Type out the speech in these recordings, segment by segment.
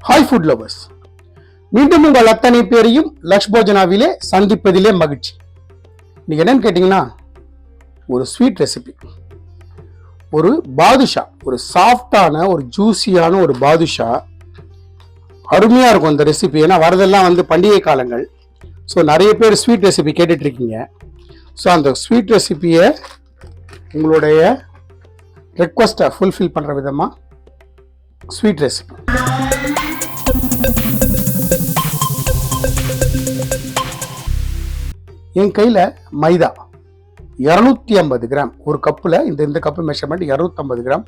Hi food lovers. மீண்டும் உங்கள் அத்தனை பேரையும் லக்ஷ் போஜனாவிலே சந்திப்பதிலே மகிழ்ச்சி. நீங்க என்னன்னு கேட்டீங்கன்னா ஒரு ஸ்வீட் ரெசிபி, ஒரு பாதுஷா, ஒரு சாஃப்டான ஒரு ஜூசியான ஒரு பாதுஷா. அருமையா இருக்கும் இந்த ரெசிபி. ஏன்னா வரதெல்லாம் பண்டிகை காலங்கள். ஸோ நிறைய பேர் ஸ்வீட் ரெசிபி கேட்டுட்டு இருக்கீங்க. ஸோ அந்த ஸ்வீட் ரெசிபியை உங்களுடைய ரெக்வஸ்ட்டை ஃபுல்ஃபில் பண்ணுற விதமாக ஸ்வீட் ரெசிபி. என் கையில் மைதா 250 கிராம், ஒரு கப்பில் இந்த கப்பு மெஷர்மெண்ட் 250 கிராம்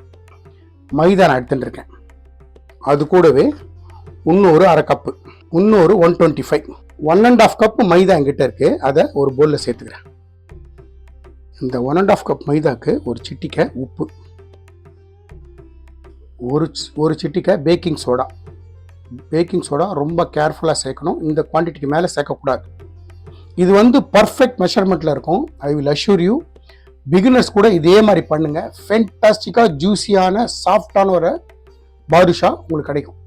மைதா நான் எடுத்துட்டு இருக்கேன். அது கூடவே இன்னொரு அரை கப்பு, இன்னொரு 125, 1.5 கப்பு மைதா என்கிட்ட இருக்கு. அதை ஒரு பவுலில் சேர்த்துக்கிறேன். இந்த 1.5 கப் மைதாக்கு ஒரு சிட்டிக்கை உப்பு, ஒரு சிட்டிக்கை பேக்கிங் சோடா. பேக்கிங் சோடா ரொம்ப கேர்ஃபுல்லாக சேர்க்கணும். இந்த குவான்டிட்டிக்கு மேலே சேர்க்கக்கூடாது. இது பர்ஃபெக்ட் மெஷர்மெண்ட்டில் இருக்கும். I will assure you, beginners கூட இதே மாதிரி பண்ணுங்க. ஃபென்டாஸ்டிக்காக ஜூஸியான சாஃப்டான ஒரு பாதுஷா உங்களுக்கு கிடைக்கும்.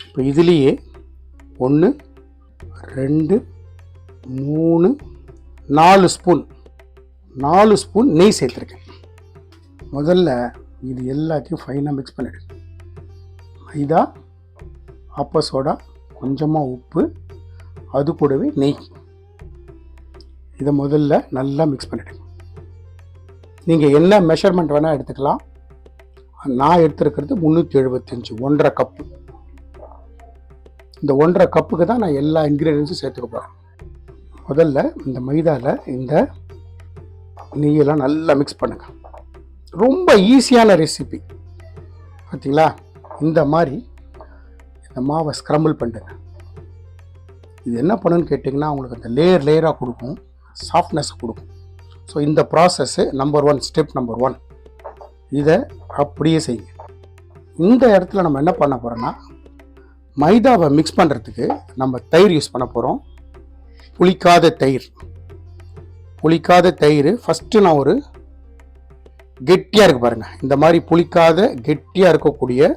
இப்போ இதுலேயே 1 2 3 4 ஸ்பூன் 4 ஸ்பூன் நெய் சேர்த்துருக்கேன். முதல்ல இது எல்லாத்தையும் ஃபைனாக மிக்ஸ் பண்ணிடு. மைதா, அப்ப சோடா, கொஞ்சமாக உப்பு, அது கூடவே நெய். இதை முதல்ல நல்லா மிக்ஸ் பண்ணிடுங்க. நீங்கள் என்ன மெஷர்மெண்ட் வேணால் எடுத்துக்கலாம். நான் எடுத்துருக்கிறது 375, 1.5 கப்பு. இந்த 1.5 கப்புக்கு தான் நான் எல்லா இன்க்ரீடியன்ஸும் சேர்த்துக்க போகிறேன். முதல்ல இந்த மைதாவில் இந்த நெய்யெல்லாம் நல்லா மிக்ஸ் பண்ணுங்கள். ரொம்ப ஈஸியான ரெசிபி பார்த்தீங்களா? இந்த மாதிரி இந்த மாவை ஸ்க்ரம்பிள் பண்ணுங்க. இது என்ன பண்ணுன்னு கேட்டிங்கன்னா உங்களுக்கு அந்த லேயராக கொடுக்கும், சாஃப்ட்னஸ் கொடுக்கும். ஸோ இந்த ப்ராசஸ்ஸு ஸ்டெப் நம்பர் 1. இதை அப்படியே செய்யுங்க. இந்த இடத்துல நம்ம என்ன பண்ண போகிறோன்னா, மைதாவை மிக்ஸ் பண்ணுறதுக்கு நம்ம தயிர் யூஸ் பண்ண போகிறோம். புளிக்காத தயிர் ஃபஸ்ட்டு நான் ஒரு கெட்டியாக இருக்குது பாருங்கள். இந்த மாதிரி புளிக்காத கெட்டியாக இருக்கக்கூடிய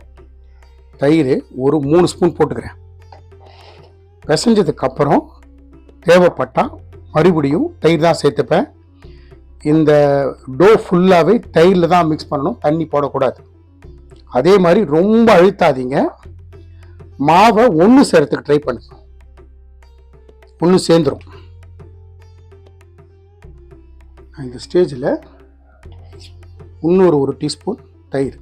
தயிர் ஒரு 3 ஸ்பூன் போட்டுக்கிறேன். பிசைஞ்சதுக்கப்புறம் தேவைப்பட்டால் மறுபடியும் தயிர் தான் சேர்த்துப்பேன். இந்த டோ ஃபுல்லாகவே தயிரில் தான் மிக்ஸ் பண்ணணும், தண்ணி போடக்கூடாது. அதே மாதிரி ரொம்ப அழுத்தாதீங்க. மாவை ஒன்று சேர்த்துக்கு ட்ரை பண்ணுங்க, ஒன்று சேர்ந்துடும். இந்த ஸ்டேஜில் இன்னொரு 1 டீஸ்பூன் தயிர்.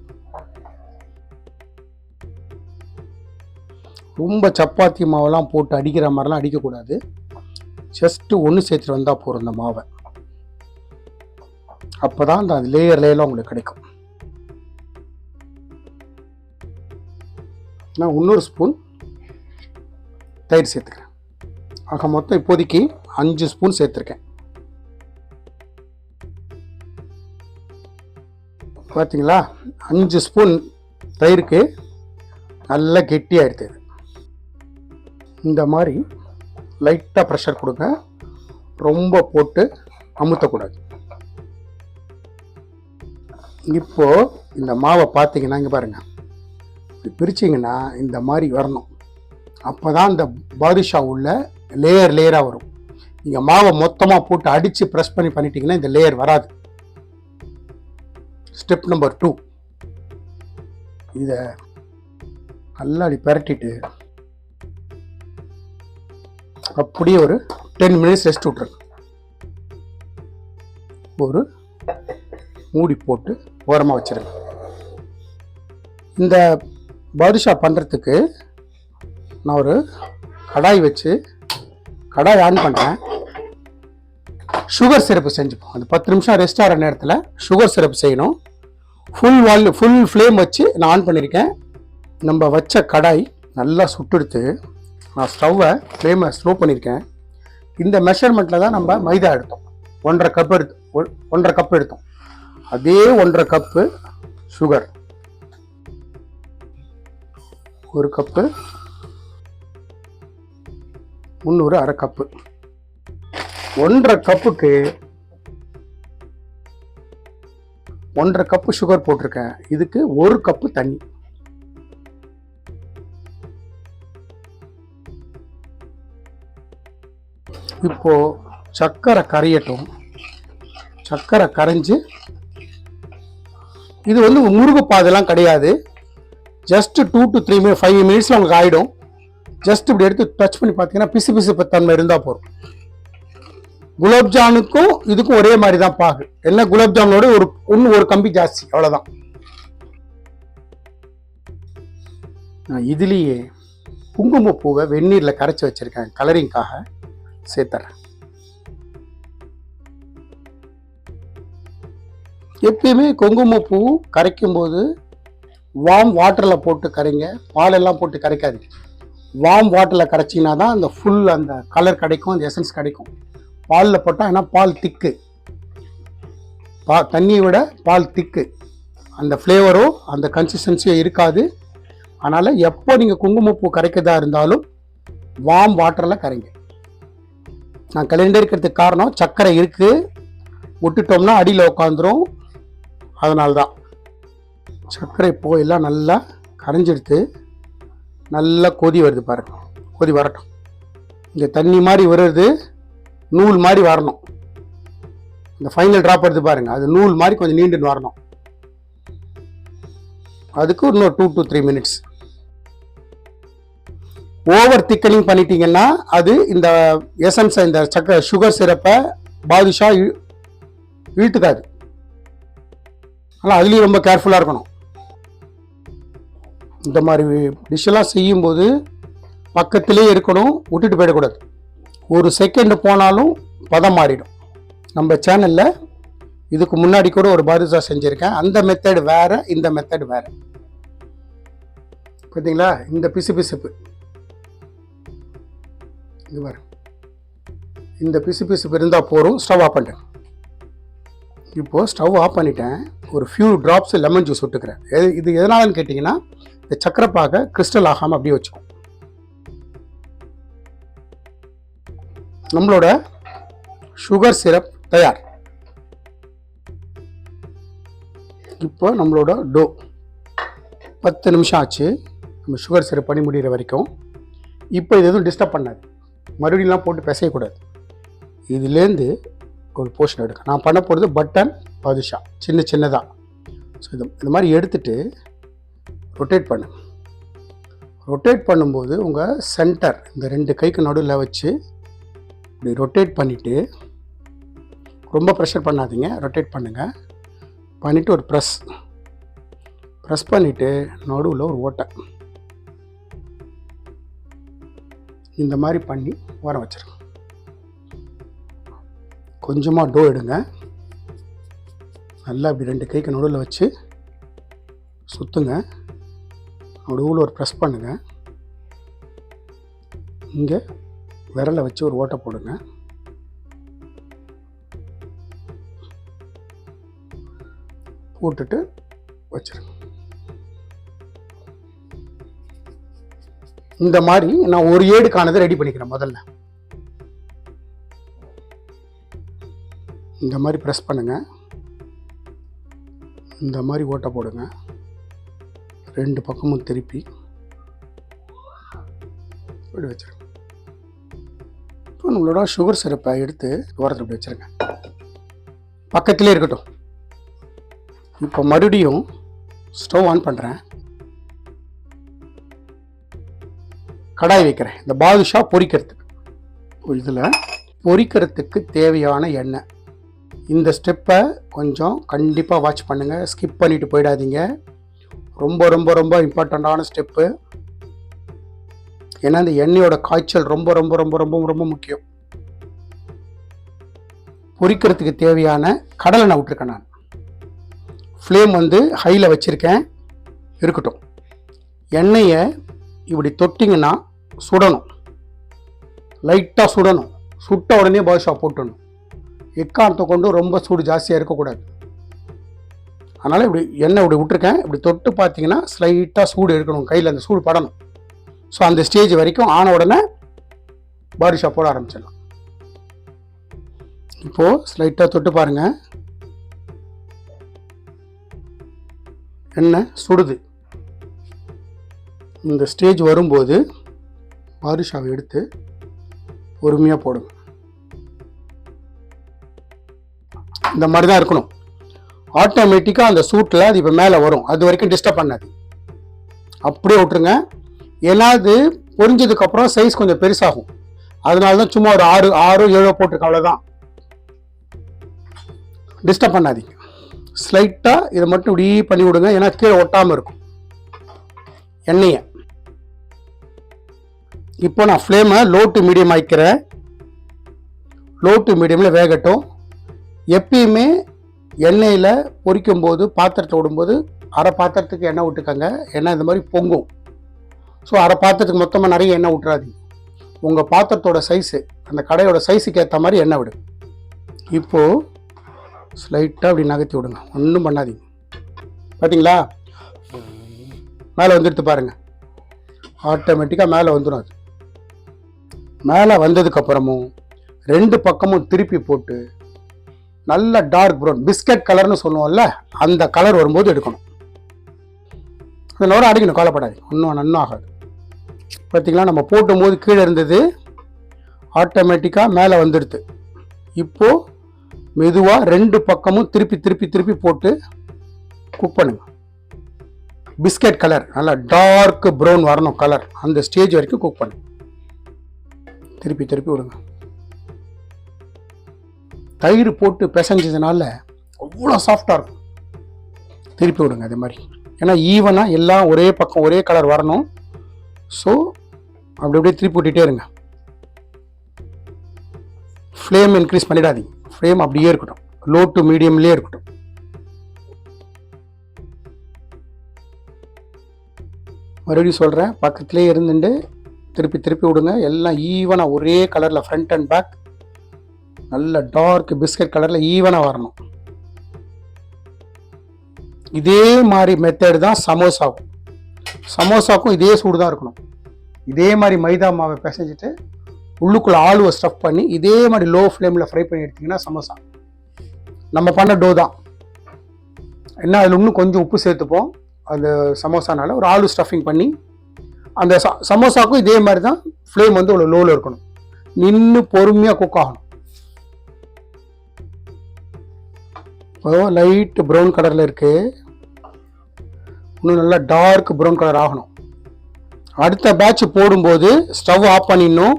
ரொம்ப சப்பாத்தி மாவெல்லாம் போட்டு அடிக்கிற மாதிரிலாம் அடிக்கக்கூடாது. ஜஸ்ட்டு ஒன்று சேர்த்துட்டு வந்தால் போகிற இந்த மாவை. அப்போ தான் அந்த லேயர்லாம் உங்களுக்கு கிடைக்கும். நான் இன்னொரு ஸ்பூன் தயிர் சேர்த்துக்கிறேன். ஆக மொத்தம் இப்போதைக்கு 5 ஸ்பூன் சேர்த்துருக்கேன். பார்த்தீங்களா? 5 ஸ்பூன் தயிருக்கு நல்லா கெட்டியாக எடுத்தது. இந்த மாதிரி லைட்டாக ப்ரெஷர் கொடுங்க, ரொம்ப போட்டு அமுத்தக்கூடாது. இப்போது இந்த மாவை பார்த்தீங்கன்னா இங்கே பாருங்கள், பிரிச்சிங்கன்னா இந்த மாதிரி வரணும். அப்போ தான் இந்த பாதுஷா உள்ள லேயராக வரும். நீங்கள் மாவை மொத்தமாக போட்டு அடித்து ப்ரெஸ் பண்ணிட்டீங்கன்னா இந்த லேயர் வராது. ஸ்டெப் நம்பர் 2, இதை நல்லா அப்படி பரட்டிட்டு அப்படியே ஒரு 10 மினிட்ஸ் ரெஸ்ட் விட்ருங்க. ஒரு மூடி போட்டு ஓரமாக வச்சிருங்க. இந்த பாதுஷா பண்ணுறதுக்கு நான் ஒரு கடாய் வச்சு கடாய் ஆன் பண்ணுறேன். சுகர் சிரப்பு செஞ்சுப்போம். அந்த 10 நிமிஷம் ரெஸ்ட் ஆகிற நேரத்தில் சுகர் சிரப்பு செய்யணும். ஃபுல் ஃப்ளேம் வச்சு நான் ஆன் பண்ணியிருக்கேன். நம்ம வச்ச கடாய் நல்லா சுட்டெடுத்து நான் ஸ்டவ்வை ஃப்ளேமை ஸ்லோ பண்ணியிருக்கேன். இந்த மெஷர்மெண்ட்டில் தான் நம்ம மைதா எடுத்தோம். 1.5 கப் எடுத்தோம். அதே 1.5 கப்பு சுகர், 1 கப்பு, இன்னொரு அரை கப்பு. 1.5 கப்புக்கு 1.5 கப்பு சுகர் போட்டிருக்கேன். இதுக்கு 1 கப்பு தண்ணி. இப்போது சர்க்கரை கரையட்டும். சர்க்கரை கரைஞ்சி இது வந்து முருகு பாதெல்லாம் கிடையாது. ஜஸ்ட் 2 to 3 5 மினிட்ஸில் உங்களுக்கு ஆகிடும். ஜஸ்ட் இப்படி எடுத்து டச் பண்ணி பார்த்தீங்கன்னா பிசு பிசு தன்மை இருந்தால் போதும். குலாப்ஜாமுனுக்கும் இதுக்கும் ஒரே மாதிரி தான் பாகு. என்ன குலாப்ஜாமுனோட ஒரு கம்பி ஜாஸ்தி, அவ்வளோதான். நான் இதுலேயே குங்குமப்பூவை வெந்நீரில் கரைச்சி வச்சுருக்கேன், கலரிங்காக சேர்த்துறேன். எப்பயுமே குங்குமப்பூ கரைக்கும் போது வார்ம் வாட்டரில் போட்டு கரைங்க, பாலெல்லாம் போட்டு கரைக்காது. வார்ம் வாட்டரில் கரைச்சிங்கன்னா தான் அந்த ஃபுல் அந்த கலர் கிடைக்கும், அந்த எசன்ஸ் கிடைக்கும். பாலில் போட்டால் ஏன்னா பால் திக்கு, தண்ணியை விட பால் திக்கு, அந்த ஃப்ளேவரோ அந்த கன்சிஸ்டன்சியோ இருக்காது. அதனால் எப்போ நீங்கள் குங்குமப்பூ கரைக்கிறதா இருந்தாலும் வார்ம் வாட்டரில் கரைங்க. நான் கலண்டே இருக்கிறதுக்கு காரணம் சர்க்கரை இருக்குது, விட்டுட்டோம்னா அடியில் உட்காந்துரும். அதனால்தான் சர்க்கரை எல்லாம் நல்லா கரைஞ்சிடுத்து. நல்லா கொதி வருது பாருங்க. கொதி வரட்டும். இங்கே தண்ணி மாதிரி வருது, நூல் மாதிரி வரணும். இந்த ஃபைனல் ட்ராப் வருது பாருங்க, அது நூல் மாதிரி கொஞ்சம் நீண்டுன்னு வரணும். அதுக்கு இன்னும் 2 to 3 மினிட்ஸ். ஓவர் திக்கனிங் பண்ணிட்டீங்கன்னா அது இந்த எசன்ஸை, இந்த சுகர் சிரப்பை பாதுஷா இழுத்துக்காது. ஆனால் அதுலேயும் ரொம்ப கேர்ஃபுல்லாக இருக்கணும். இந்த மாதிரி டிஷ்ஷெல்லாம் செய்யும்போது பக்கத்திலே இருக்கணும், விட்டுட்டு போயிடக்கூடாது. ஒரு செகண்ட் போனாலும் பதம் மாறிடும். நம்ம சேனலில் இதுக்கு முன்னாடி கூட ஒரு பாதுஷா செஞ்சுருக்கேன். அந்த மெத்தட் வேறு, இந்த மெத்தட் வேறு. பார்த்தீங்களா? இந்த பிசு பிசுப்பு இது வேறு, இந்த பிசு பிசுப்பு இருந்தால் போகிறோம். ஸ்டவ் ஆஃப் பண்ணிட்டேன். இப்போது ஸ்டவ் ஆஃப் பண்ணிட்டேன். ஒரு ஃபியூ ட்ராப்ஸ் லெமன் ஜூஸ் விட்டுக்கிறேன். இது எதனாலன்னு கேட்டிங்கன்னா, இந்த சக்கரை பாகை கிறிஸ்டல் ஆகாமல் அப்படியே வச்சுக்கும். நம்மளோட சுகர் சிரப் தயார். இப்போ நம்மளோட டோ 10 நிமிஷம் ஆச்சு நம்ம சுகர் சிரப் பண்ணி முடிகிற வரைக்கும். இப்போ இது எதுவும் டிஸ்டர்ப் பண்ணாது, மறுபடியெலாம் போட்டு பிசையக்கூடாது. இதுலேருந்து ஒரு போர்ஷன் எடுக்க நான் பண்ண போகிறது பட்டன் பாதுஷா, சின்னதாக. ஸோ இந்த மாதிரி எடுத்துகிட்டு ரொட்டேட் பண்ணு. ரொட்டேட் பண்ணும்போது உங்கள் சென்டர் இந்த 2 கைக்கு நடுவில் வச்சு இப்படி ரொட்டேட் பண்ணிவிட்டு, ரொம்ப ப்ரெஷர் பண்ணாதீங்க, ரொட்டேட் பண்ணுங்கள். பண்ணிவிட்டு ஒரு ப்ரெஸ் பண்ணிவிட்டு நடுவில் ஒரு ஓட்டை இந்த மாதிரி பண்ணி வர வச்சுருங்க. கொஞ்சமாக டோ எடுங்க, நல்லா இப்படி 2 கைக்கு நடுவில் வச்சு சுற்றுங்க. நடுவில் ஒரு ப்ரெஸ் பண்ணுங்கள். இங்கே விரலை வச்சு ஒரு ஓட்டை போடுங்க. போட்டுட்டு வச்சுருங்க. இந்த மாதிரி நான் ஒரு ஏடுக்கானதை ரெடி பண்ணிக்கிறேன். முதல்ல இந்த மாதிரி ப்ரெஸ் பண்ணுங்கள், இந்த மாதிரி ஓட்டை போடுங்க, 2 பக்கமும் திருப்பி இப்படி வச்சுருங்க. இப்போ நம்மளோட சுகர் சிரப்பை எடுத்து ஓரத்தில் இப்படி வச்சுருங்க, பக்கத்திலே இருக்கட்டும். இப்போ மறுபடியும் ஸ்டவ் ஆன் பண்ணுறேன், கடாய் வைக்கிறேன் இந்த பாதுஷா பொரிக்கிறதுக்கு. இதில் பொரிக்கிறதுக்கு தேவையான எண்ணெய். இந்த ஸ்டெப்பை கொஞ்சம் கண்டிப்பாக வாட்ச் பண்ணுங்கள், ஸ்கிப் பண்ணிவிட்டு போயிடாதீங்க. ரொம்ப ரொம்ப ரொம்ப இம்பார்ட்டண்ட்டான ஸ்டெப்பு. ஏன்னா இந்த எண்ணெயோட காய்ச்சல் ரொம்ப ரொம்ப ரொம்ப ரொம்ப ரொம்ப முக்கியம். பொரிக்கிறதுக்கு தேவையான கடலை எண்ணெய் விட்டுருக்கேன். நான் ஃப்ளேம் வந்து ஹையில் வச்சுருக்கேன், இருக்கட்டும். எண்ணெயை இப்படி தொட்டிங்கன்னா சுடணும், லைட்டாக சுடணும். சுட்ட உடனே பாதுஷா போட்டுடணும். எக்காரணத்தை கொண்டு ரொம்ப சூடு ஜாஸ்தியாக இருக்கக்கூடாது. அதனால் இப்படி எண்ணெய் இப்படி விட்டுருக்கேன். இப்படி தொட்டு பார்த்தீங்கன்னா ஸ்லைட்டாக சூடு இருக்கணும், கையில் அந்த சூடு படணும். ஸோ அந்த ஸ்டேஜ் வரைக்கும் ஆன உடனே பாதுஷா போட ஆரம்பிச்சிடலாம். இப்போது ஸ்லைட்டாக தொட்டு பாருங்கள், எண்ணெய் சுடுது. இந்த ஸ்டேஜ் வரும்போது பாதுஷாவை எடுத்து பொறுமையாக போடுங்க. இந்த மாதிரி தான் இருக்கணும். ஆட்டோமேட்டிக்காக அந்த சூட்டில் அது இப்போ மேலே வரும். அது வரைக்கும் டிஸ்டர்ப் பண்ணாது, அப்படியே விட்டுருங்க. ஏன்னா அது பொரிஞ்சதுக்கப்புறம் சைஸ் கொஞ்சம் பெருசாகும். அதனால தான் சும்மா ஒரு 6-7 போட்டிருக்க, அவ்வளோதான். டிஸ்டர்ப் பண்ணாதீங்க. ஸ்லைட்டாக இதை மட்டும் இப்படி பண்ணி விடுங்க, ஏன்னா கீழே ஒட்டாமல் இருக்கும் எண்ணெயை. இப்போ நான் ஃப்ளேமை லோ டு மீடியம் ஆக்கிக்கிறேன். லோ டு மீடியமில் வேகட்டும். எப்பயுமே எண்ணெயில் பொரிக்கும் போது பாத்திரத்தை விடும்போது அரை பாத்திரத்துக்கு எண்ணெய் விட்டுக்கங்க, ஏன்னா இந்த மாதிரி பொங்கும். ஸோ அரை பாத்திரத்துக்கு மொத்தமாக நிறைய எண்ணெய் விட்டுறாதீங்க. உங்கள் பாத்திரத்தோட சைஸு, அந்த கடையோட சைஸுக்கு ஏற்ற மாதிரி எண்ணெய் விடுங்க. இப்போது ஸ்லைட்டாக அப்படி நகர்த்தி விடுங்க, ஒன்றும் பண்ணாதீங்க. பார்த்தீங்களா, மேலே வந்துடுத்து பாருங்கள். ஆட்டோமேட்டிக்காக மேலே வந்துடும். அது மேலே வந்ததுக்கப்புறமும் 2 பக்கமும் திருப்பி போட்டு நல்ல டார்க் ப்ரௌன் பிஸ்கட் கலர்னு சொல்லுவோம்ல, அந்த கலர் வரும்போது எடுக்கணும். அந்த நோரை அடிக்கணும், கவலைப்படாது, ஒன்றும் ஆகாது. பார்த்தீங்களா, நம்ம போட்டும் போது கீழே இருந்தது, ஆட்டோமேட்டிக்காக மேலே வந்துடுது. இப்போது மெதுவாக 2 பக்கமும் திருப்பி போட்டு குக் பண்ணுங்க. பிஸ்கட் கலர் நல்லா டார்க் ப்ரௌன் வரணும் கலர், அந்த ஸ்டேஜ் வரைக்கும் குக் பண்ணுங்க. திருப்பி விடுங்க. தயிர் போட்டு பிசைஞ்சதுனால அவ்வளோ சாஃப்டாக இருக்கும். திருப்பி விடுங்க அதே மாதிரி, ஏன்னா ஈவனாக எல்லாம் ஒரே பக்கம் ஒரே கலர் வரணும். ஸோ அப்படியே திருப்பி விட்டுட்டே இருங்க. ஃப்ளேம் இன்க்ரீஸ் பண்ணிடாதீங்க, ஃப்ளேம் அப்படியே இருக்கட்டும், லோ டு மீடியம்லேயே இருக்கட்டும். மறுபடியும் சொல்கிறேன், பக்கத்துலேயே இருந்துட்டு திருப்பி விடுங்க. எல்லாம் ஈவனாக ஒரே கலரில் ஃப்ரண்ட் அண்ட் பேக் நல்ல டார்க் பிஸ்கட் கலரில் ஈவனாக வரணும். இதே மாதிரி மெத்தட் தான் சமோசாவுக்கும் இதே சூடு தான் இருக்கணும். இதே மாதிரி மைதா மாவை பிசைஞ்சிட்டு உள்ளுக்குள்ளே ஆலுவை ஸ்டஃப் பண்ணி இதே மாதிரி லோ ஃப்ளேமில் ஃப்ரை பண்ணி எடுத்திங்கன்னா சமோசா நம்ம பண்ண டோ தான். என்ன அதில் இன்னும் கொஞ்சம் உப்பு சேர்த்துப்போம் அந்த சமோசானால. ஒரு ஆலு ஸ்டஃபிங் பண்ணி அந்த சமோசாவுக்கும் இதே மாதிரி தான் ஃப்ளேம் வந்து அவ்வளோ லோவில் இருக்கணும், நின்று பொறுமையாக குக் ஆகணும். இப்போ லைட் ப்ரௌன் கலரில் இருக்குது, இன்னும் நல்லா டார்க் ப்ரௌன் கலர் ஆகணும். அடுத்த பேட்ச் போடும்போது ஸ்டவ் ஆஃப் பண்ணிடணும்,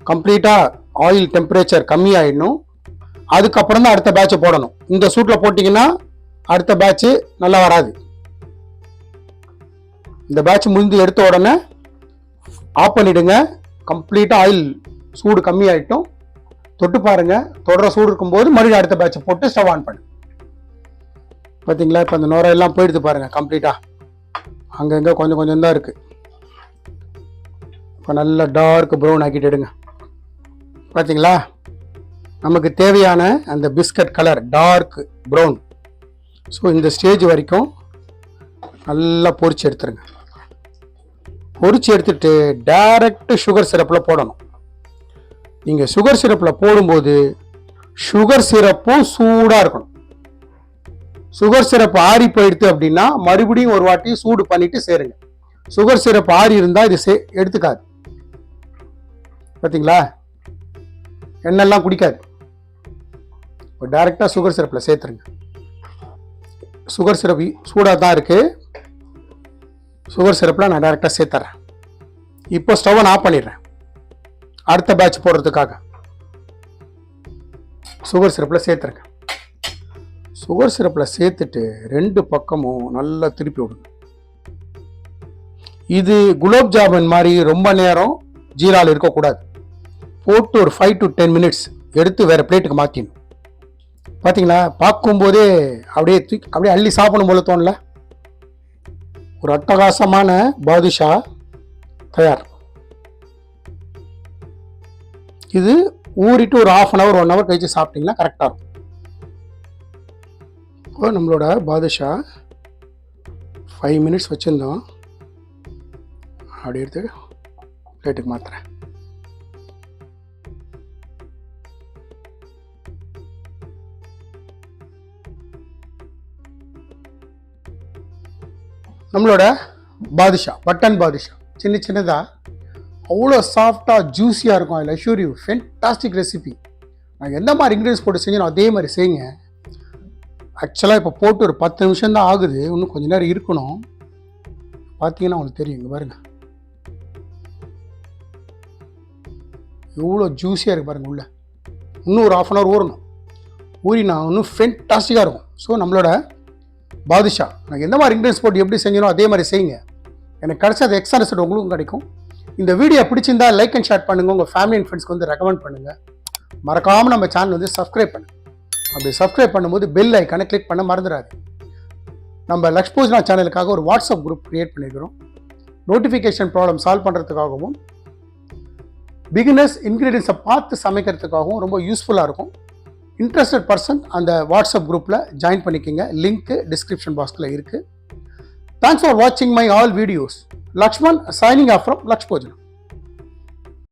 கம்ப்ளீட்டாக ஆயில் டெம்பரேச்சர் கம்மியாகிடணும். அதுக்கப்புறம் தான் அடுத்த பேட்சை போடணும். இந்த சூட்டில் போட்டிங்கன்னா அடுத்த பேட்ச்சு நல்லா வராது. இந்த பேட்ச் முடிஞ்சு எடுத்த உடனே ஆஃப் பண்ணிவிடுங்க. கம்ப்ளீட்டாக ஆயில் சூடு கம்மியாகிட்டும். தொட்டு பாருங்கள், தொடர சூடு இருக்கும்போது மறுபடியும் அடுத்த பேட்சை போட்டு ஸ்டவ் ஆன் பண்ணு. பார்த்தீங்களா, இப்போ அந்த நுரையெல்லாம் போயிடுது பாருங்கள் கம்ப்ளீட்டாக. அங்கங்கே கொஞ்சம் தான் இருக்குது. இப்போ நல்லா டார்க் ப்ரௌன் ஆக்கிட்டு எடுங்க. பார்த்தீங்களா, நமக்கு தேவையான அந்த biscuit colour dark brown. So இந்த ஸ்டேஜ் வரைக்கும் நல்லா பொரிச்சு எடுத்துருங்க. பொரிச்சு எடுத்துட்டு டைரக்ட் சுகர் சிரப்பில் போடணும். நீங்கள் சுகர் சிரப்பில் போடும்போது சுகர் சிரப்பும் சூடாக இருக்கணும். சுகர் சிரப்பு ஆறி போயிடுது அப்படின்னா மறுபடியும் ஒரு வாட்டி சூடு பண்ணிட்டு சேருங்க. சுகர் சிரப்பு ஆறி இருந்தால் இது எடுத்துக்காது. பார்த்தீங்களா, எண்ணெல்லாம் குடிக்காது. இப்போ டைரெக்டாக சுகர் சிரப்பில் சேர்த்துருங்க. சுகர் சிரப் சூடாக தான் இருக்குது. சுகர் சிரப்பில் நான் டைரெக்டாக சேர்த்துறேன். இப்போ ஸ்டவ்வை நான் ஆஃப் பண்ணிடுறேன். அடுத்த பேட்ச் போடுறதுக்காக சுகர் சிரப்பில் சேர்த்துருங்க. சுகர் சிரப்பில் சேர்த்துட்டு 2 பக்கமும் நல்லா திருப்பி விடுங்க. இது குலோப் ஜாமுன் மாதிரி ரொம்ப நேரம் ஜீராவில் இருக்கக்கூடாது. போட்டு ஒரு 5 to 10 minutes எடுத்து வேறு பிளேட்டுக்கு மாற்றிடணும். பார்த்தீங்களா, பார்க்கும்போதே அப்படியே அள்ளி சாப்பிடும் போல தோணல. ஒரு அட்டகாசமான பாதுஷா தயார். இது ஊறிட்டு ஒரு 1/2 hour 1 hour கழிச்சு சாப்பிட்டீங்கன்னா கரெக்டாக இருக்கும். இப்போ நம்மளோட பாதுஷா 5 minutes வச்சுருந்தோம். அப்படி எடுத்து பிளேட்டுக்கு மாற்றுறேன். நம்மளோட பாதுஷா, பட்டன் பாதுஷா சின்னதாக அவ்வளோ சாஃப்டாக ஜூஸியாக இருக்கும். அதில் அஷ்யூர் யூ ஃபென்டாஸ்டிக் ரெசிபி. நான் எந்த மாதிரி இன்க்ரீடியன்ஸ் போட்டு செஞ்சேனோ அதே மாதிரி செய்யுங்க. ஆக்சுவலாக இப்போ போட்டு ஒரு 10 நிமிஷம் தான் ஆகுது, இன்னும் கொஞ்ச நேரம் இருக்கணும். பார்த்தீங்கன்னா உங்களுக்கு தெரியும், இங்கே பாருங்கள் எவ்வளோ ஜூஸியாக இருக்குது பாருங்கள் உள்ள. இன்னும் ஒரு 1/2 hour ஊறணும். ஊறினா இன்னும் ஃபென்டாஸ்டிக்காக இருக்கும். ஸோ நம்மளோட பாதுஷா நான் எந்த மாதிரி இன்க்ரீடியன்ஸ் போட்டு எப்படி செஞ்சனோ அதே மாதிரி செய்யுங்க. எனக்கு கிடைச்ச அது எக்ஸ்ட்ரா ரிசல்ட் உங்களுக்கும் கிடைக்கும். இந்த வீடியோ பிடிச்சிருந்தா லைக் அண்ட் ஷேர் பண்ணுங்கள். உங்கள் ஃபேமிலி அண்ட் ஃப்ரெண்ட்ஸ்க்கு வந்து ரெக்கமெண்ட் பண்ணுங்கள். மறக்காமல் நம்ம சேனல் வந்து சப்ஸ்கிரைப் பண்ணுங்கள். அப்படி சப்ஸ்கிரைப் பண்ணும்போது பெல் ஐக்கானை கிளிக் பண்ண மறந்துடாது. நம்ம லக்ஷ்பூஜனா சேனலுக்காக ஒரு வாட்ஸ்அப் குரூப் க்ரியேட் பண்ணிக்கிறோம். நோட்டிஃபிகேஷன் ப்ராப்ளம் சால்வ் பண்ணுறதுக்காகவும் பிகினர்ஸ் இன்க்ரீடியன்ஸை பார்த்து சமைக்கிறதுக்காகவும் ரொம்ப யூஸ்ஃபுல்லாக இருக்கும். இன்ட்ரெஸ்டட் பர்சன் அந்த வாட்ஸ்அப் குரூப்பில் ஜாயின் பண்ணிக்கோங்க. லிங்க்கு டிஸ்கிரிப்ஷன் பாக்ஸில் இருக்குது. தேங்க்ஸ் ஃபார் வாட்சிங் my all videos. Lakshman signing off from Lakshpojana.